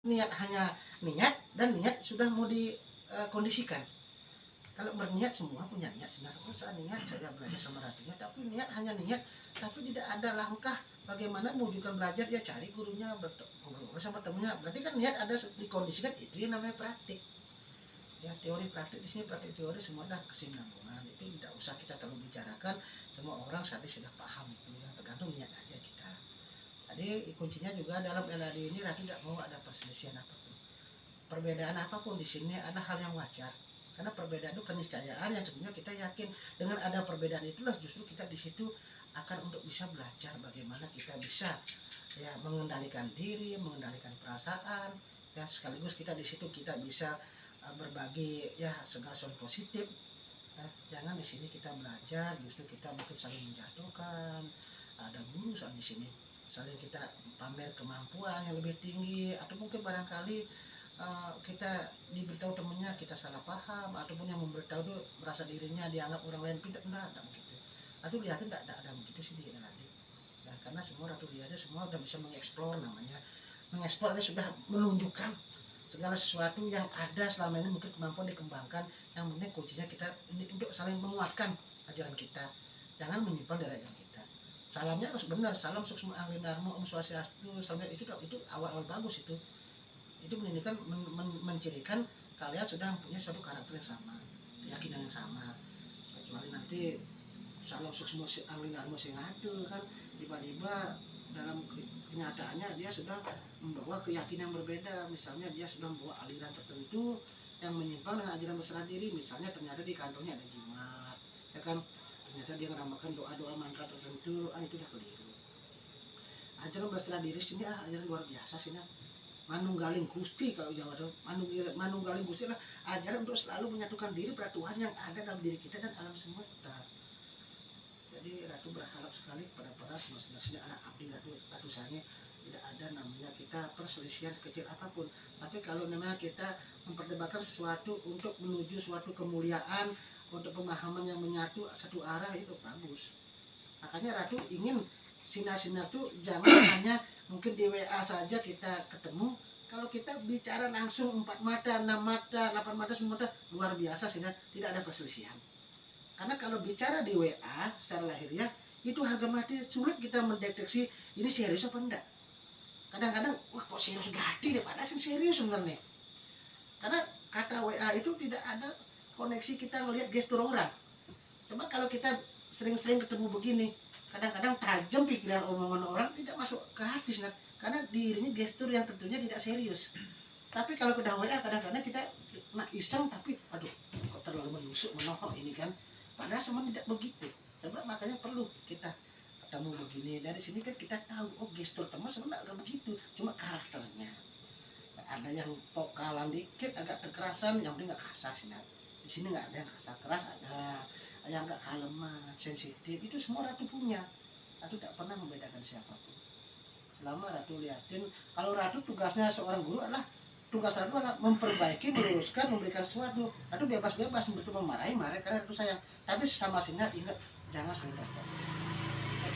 niat hanya niat dan niat sudah mau dikondisikan. Kalau berniat semua punya niat sebenarnya, oh saya niat saya belajar sama Ratunya, tapi niat hanya niat, tapi tidak ada langkah bagaimana mewujudkan belajar, ya cari gurunya, ngobrol sama temennya, berarti kan niat ada dikondisikan, itu yang namanya praktik. Ya teori praktik di sini, praktik teori semua ada kesinambungan, itu tidak usah kita terlalu bicarakan, semua orang saat ini sudah paham itu, yang tergantung niat aja kita. Jadi kuncinya juga dalam LAD ini Ratu tidak mau ada perselisihan apapun, perbedaan apapun di sini ada hal yang wajar. Karena perbedaan itu keniscayaan yang tentunya kita yakin dengan ada perbedaan itulah justru kita di situ akan untuk bisa belajar bagaimana kita bisa ya mengendalikan diri, mengendalikan perasaan, ya sekaligus kita di situ kita bisa berbagi ya segala sesuatu positif. Ya, jangan di sini kita belajar justru kita mungkin saling menjatuhkan. Ada guru soal di sini saling kita pamer kemampuan yang lebih tinggi, atau mungkin barangkali kita diberitahu temennya kita salah paham, ataupun yang memberitahu itu merasa dirinya dianggap orang lain pintar, enggak ada begitu. Ratu lihatnya tidak ada begitu sih di LAD ya, karena semua Ratu lihatnya semua udah bisa mengeksplor, namanya mengeksplor ini sudah menunjukkan segala sesuatu yang ada selama ini mungkin kemampuan dikembangkan. Yang penting kuncinya kita ini untuk saling menguatkan ajaran kita, jangan menyimpang dari ajaran kita. Salamnya harus benar, salam sukses ahli narmo om swastiastu, sampai itu awal-awal bagus itu menunjukkan mencirikan kalian sudah punya suatu karakter yang sama, keyakinan yang sama. Kecuali nanti salah sukses angling sing ngadu kan tiba-tiba dalam kenyataannya dia sudah membawa keyakinan yang berbeda, misalnya dia sudah membawa aliran tertentu yang menyimpang dengan ajaran berserah diri, misalnya ternyata di kantongnya ada jimat ya kan, ternyata dia menambahkan doa-doa mantra tertentu, itu udah keliru. Ajaran berserah diri sini ajaran luar biasa sih, manunggaling gusti, kalau Jawa itu manunggaling gusti adalah ajaran untuk selalu menyatukan diri pada Tuhan yang ada dalam diri kita dan alam semesta. Jadi Ratu berharap sekali kepada para semesta anak abdi Ratu sayangnya tidak ada namanya kita perselisihan sekecil apapun, tapi kalau namanya kita memperdebatkan sesuatu untuk menuju suatu kemuliaan, untuk pemahaman yang menyatu satu arah, itu bagus. Makanya Ratu ingin sinar-sinar tuh jangan hanya mungkin di WA saja kita ketemu, kalau kita bicara langsung 4 mata, 6 mata, 8 mata, 10 mata, luar biasa sehingga tidak ada perselisihan. Karena kalau bicara di WA secara lahiriah itu harga mati, sulit kita mendeteksi ini serius apa enggak. Kadang-kadang wah kok serius gati deh, padahal serius sebenarnya. Karena kata WA itu tidak ada koneksi kita melihat gestur orang. Coba kalau kita sering-sering ketemu begini, kadang-kadang tajam pikiran omongan orang tidak masuk ke hati, karena dirinya gestur yang tentunya tidak serius. Tapi kalau udah WA kadang-kadang kita nak iseng, tapi aduh kok terlalu menusuk menohok ini kan, padahal semua tidak begitu. Coba makanya perlu kita ketemu begini, dari sini kan kita tahu oh gestur teman sebenarnya nggak begitu, cuma karakternya. Ada yang vokalan dikit agak kekerasan, yang penting nggak kasar sih. Di sini nggak ada yang kasar keras, ada yang nggak kaleman, sensitif, itu semua Ratu punya. Ratu tak pernah membedakan siapapun. Selama Ratu liatin, kalau Ratu tugasnya seorang guru adalah tugas Ratu adalah memperbaiki, meluruskan, memberikan sesuatu. Ratu bebas-bebas, betul memarahi, marah karena Ratu sayang. Tapi sama singa ingat jangan saling berkata.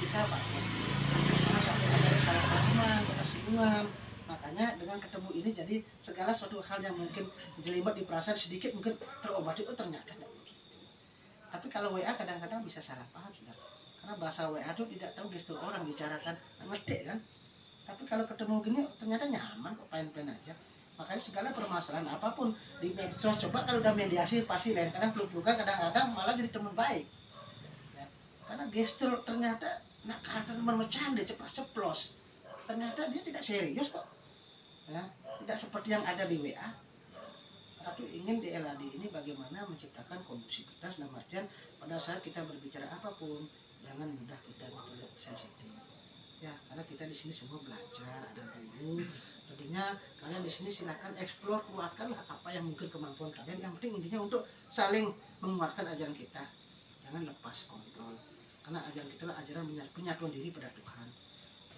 Kita apa? Karena sampai ada salah pahaman, ketersinggungan. Makanya dengan ketemu ini jadi segala suatu hal yang mungkin jelimet di perasaan sedikit mungkin terobati, oh ternyata tidak begitu. Tapi kalau WA kadang-kadang bisa salah paham, saudara. Karena bahasa WA itu tidak tahu gestur orang bicarakan, ngerti kan. Tapi kalau ketemu gini ternyata nyaman kok, pain-pain aja. Makanya segala permasalahan apapun di medsos, coba kalau udah mediasi pasti lain, kadang peluk-pelukan, kadang-kadang malah jadi teman baik ya. Karena gestur ternyata nak kata teman bercanda ceplos-ceplos, ternyata dia tidak serius kok ya, tidak seperti yang ada di WA. Ratu ingin di LAD ini bagaimana menciptakan kondusivitas dalam artian pada saat kita berbicara apapun jangan mudah kita sensitif ya, karena kita di sini semua belajar, ada guru. Tentunya kalian di sini silakan eksplor, keluarkanlah apa yang mungkin kemampuan kalian, yang penting intinya untuk saling menguatkan ajaran kita, jangan lepas kontrol, karena ajaran kita adalah ajaran penyatuan diri pada Tuhan.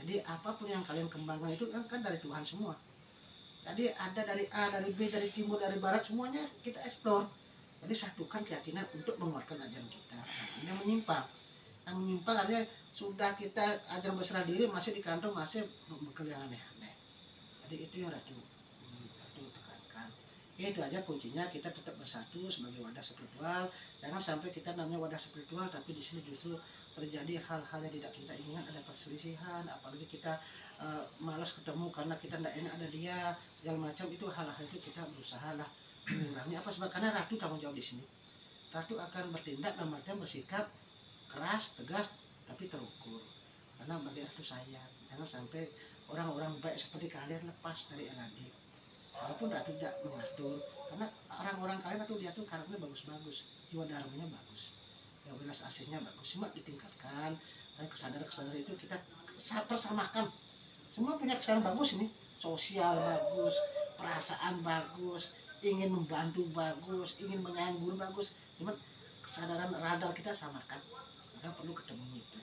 Jadi apapun yang kalian kembangkan itu kan dari Tuhan semua. Jadi ada dari A, dari B, dari timur, dari barat, semuanya kita eksplor. Jadi satukan keyakinan untuk menguatkan ajaran kita. Nah, ini yang menyimpang. Yang menyimpang artinya sudah kita ajaran berserah diri masih di kantong, masih bekerja yang aneh-aneh. Jadi itu yang Ratu Itu aja kuncinya, kita tetap bersatu sebagai wadah spiritual. Jangan sampai kita namanya wadah spiritual tapi di sini justru terjadi hal-hal yang tidak kita inginkan, ada perselisihan, apalagi kita malas ketemu karena kita tidak enak ada dia, segala macam. Itu hal-hal itu kita berusaha lah mengurangi. Apa sebab? Karena ratu tanggung jawab di sini. Ratu akan bertindak dalam artian bersikap keras, tegas, tapi terukur. Karena bagi ratu sayang, jangan sampai orang-orang baik seperti kalian lepas dari Aladin. Walaupun ratu tidak mengatur, karena orang-orang kalian itu dia tuh karakternya bagus-bagus, jiwa dharmanya bagus, ya belas aslinya bagus, cuma ditingkatkan. Dan kesadaran-kesadaran itu kita persamakan. Semua punya kesadaran bagus ini, sosial bagus, perasaan bagus, ingin membantu bagus, ingin menyanggul bagus, cuma kesadaran radar kita samakan. Kita perlu ketemu itu.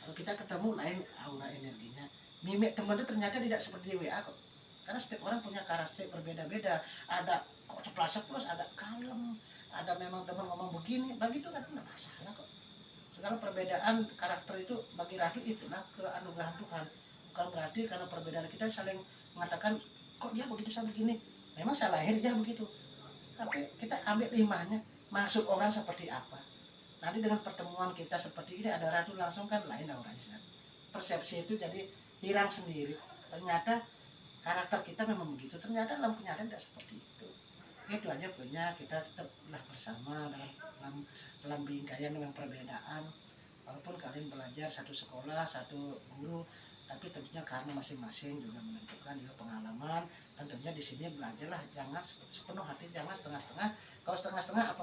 Kalau kita ketemu lain aura energinya. Mimik teman itu ternyata tidak seperti WA kok. Karena setiap orang punya karakter berbeda-beda. Ada kok ceplas-ceplos, ada kalem, ada memang teman ngomong begini, begitu kan tidak masalah kok. Segala perbedaan karakter itu bagi Ratu itulah keanugeraan Tuhan. Bukan berarti karena perbedaan kita saling mengatakan kok dia begitu saya begini. Memang saya lahir dia begitu. Tapi kita ambil hikmahnya, maksud orang seperti apa. Nanti dengan pertemuan kita seperti ini ada Ratu langsung kan lain auranya. Persepsi itu jadi hilang sendiri. Ternyata karakter kita memang begitu, ternyata dalam kenyataan tidak seperti itu. Itu aja punya, kita tetaplah bersama dalam bingkaian dengan perbedaan. Walaupun kalian belajar satu sekolah, satu guru, tapi tentunya karena masing-masing juga menentukan juga pengalaman. Dan tentunya di sini belajarlah, jangan sepenuh hati, jangan setengah-setengah. Kalau setengah-setengah apa